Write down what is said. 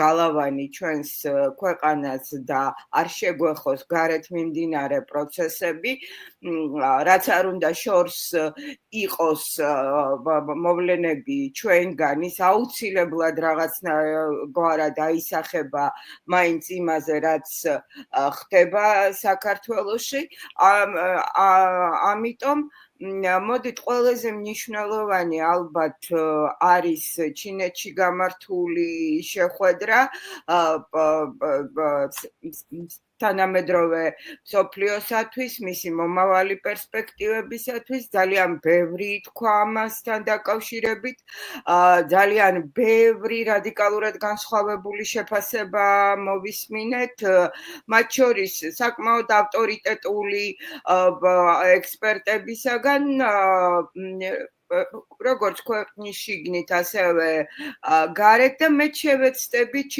გალავანი ჩვენს ქვეყანას და არ შეგვეხოს გარეთ მიმდინარე პროცესები, რაც არ უნდა შორს იყოს მოვლენები ჩვენგან, ის აუცილებლად რაღაცნაირად აისახება მაინც იმაზე, რაც ხდება საქართველოში. ამიტომ მოდით ყველაზე მნიშვნელოვანი ალბათ არის ჩინეთში გამართული შეხვედრა თანამედროვე მსოფლიოსათვის, მისი მომავალი პერსპექტივებისათვის. ძალიან ბევრი თქვა ამასთან დაკავშირებით, ძალიან ბევრი რადიკალურად განსხვავებული შეფასება მოვისმინეთ, მათ შორის საკმაოდ ავტორიტეტული ექსპერტებისაგან, როგორც ქვეყნის შიგნით, ასევე გარეთ და მე შევეცდები